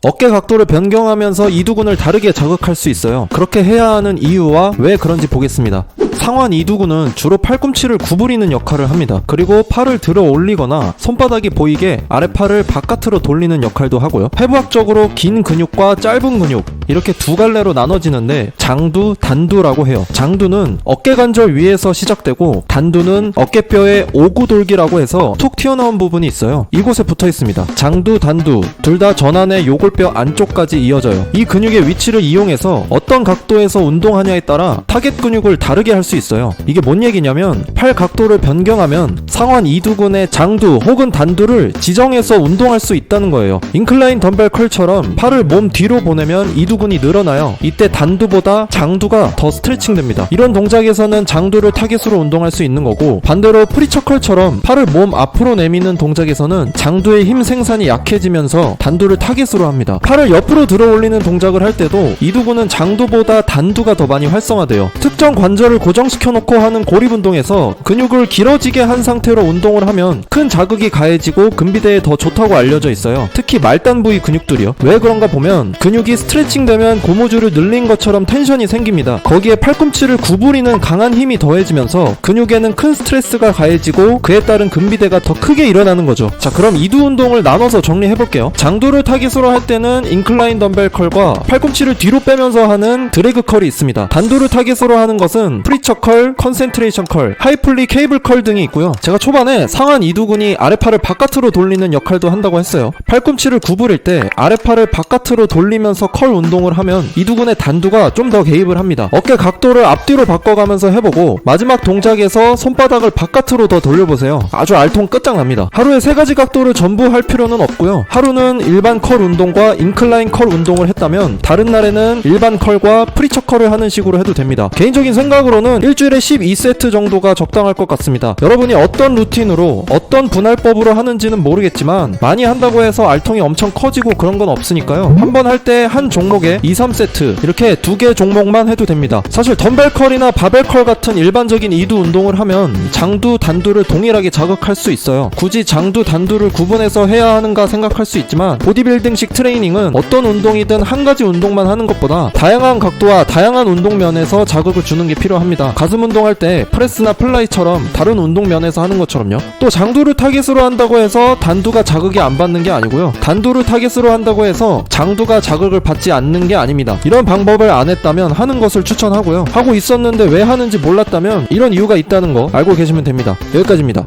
어깨 각도를 변경하면서 이두근을 다르게 자극할 수 있어요. 그렇게 해야 하는 이유와 왜 그런지 보겠습니다. 상완 이두근은 주로 팔꿈치를 구부리는 역할을 합니다. 그리고 팔을 들어 올리거나 손바닥이 보이게 아랫팔을 바깥으로 돌리는 역할도 하고요. 해부학적으로 긴 근육과 짧은 근육 이렇게 두 갈래로 나눠지는데 장두, 단두라고 해요. 장두는 어깨관절 위에서 시작되고 단두는 어깨뼈의 오구돌기라고 해서 툭 튀어나온 부분이 있어요. 이곳에 붙어 있습니다. 장두, 단두 둘 다 전완의 요골뼈 안쪽까지 이어져요. 이 근육의 위치를 이용해서 어떤 각도에서 운동하냐에 따라 타겟 근육을 다르게 할 수 있어요. 이게 뭔 얘기냐면 팔 각도를 변경하면 상완 이두근의 장두 혹은 단두를 지정해서 운동할 수 있다는 거예요. 인클라인 덤벨 컬처럼 팔을 몸 뒤로 보내면 이두근이 늘어나요. 이때 단두보다 장두가 더 스트레칭 됩니다. 이런 동작에서는 장두를 타겟으로 운동할 수 있는 거고, 반대로 프리처 컬처럼 팔을 몸 앞으로 내미는 동작에서는 장두의 힘 생산이 약해지면서 단두를 타겟으로 합니다. 팔을 옆으로 들어 올리는 동작을 할 때도 이두근은 장두보다 단두가 더 많이 활성화돼요. 특정 관절을 고정시켜놓고 하는 고립 운동에서 근육을 길어지게 한 상태로 운동을 하면 큰 자극이 가해지고 근비대에 더 좋다고 알려져 있어요. 특히 말단 부위 근육들이요. 왜 그런가 보면 근육이 스트레칭 되면 고무줄을 늘린 것처럼 텐션이 생깁니다. 거기에 팔꿈치를 구부리는 강한 힘이 더해지면서 근육에는 큰 스트레스가 가해지고 그에 따른 근비대가 더 크게 일어나는 거죠. 자, 그럼 이두 운동을 나눠서 정리해볼게요. 장두를 타깃으로 할 때는 인클라인 덤벨 컬과 팔꿈치를 뒤로 빼면서 하는 드래그 컬이 있습니다. 단두를 타깃으로 하는 것은 프리처 컬, 컨센트레이션 컬, 하이플리 케이블 컬 등이 있고요. 제가 초반에 상완 이두근이 아랫팔을 바깥으로 돌리는 역할도 한다고 했어요. 팔꿈치를 구부릴 때 아랫팔을 바깥으로 돌리면서 컬 운동을 하면 이두근의 단두가 좀 더 개입을 합니다. 어깨 각도를 앞뒤로 바꿔가면서 해보고 마지막 동작에서 손바닥을 바깥으로 더 돌려보세요. 아주 알통 끝장납니다. 하루에 3가지 각도를 전부 할 필요는 없고요. 하루는 일반 컬 운동과 인클라인 컬 운동을 했다면 다른 날에는 일반 컬과 프리처 컬을 하는 식으로 해도 됩니다. 개인적인 생각으로는 일주일에 12세트 정도가 적당할 것 같습니다. 여러분이 어떤 루틴으로 어떤 분할법으로 하는지는 모르겠지만 많이 한다고 해서 알통이 엄청 커지고 그런 건 없으니까요. 한번 할 때 한 종목에 2, 3세트 이렇게 2개 종목만 해도 됩니다. 사실 덤벨 컬이나 바벨 컬 같은 일반적인 이두 운동을 하면 장두, 단두를 동일하게 자극할 수 있어요. 굳이 장두, 단두를 구분해서 해야 하는가 생각할 수 있지만 보디빌딩식 트레이닝은 어떤 운동이든 한 가지 운동만 하는 것보다 다양한 각도와 다양한 운동면에서 자극을 주는 게 필요합니다. 가슴 운동할 때 프레스나 플라이처럼 다른 운동면에서 하는 것처럼요. 또 장두를 타깃으로 한다고 해서 단두가 자극이 안 받는 게 아니고요. 단두를 타깃으로 한다고 해서 장두가 자극을 받지 않는 게 아닙니다. 이런 방법을 안 했다면 하는 것을 추천하고요. 하고 있었는데 왜 하는지 몰랐다면 이런 이유가 있다는 거 알고 계시면 됩니다. 여기까지입니다.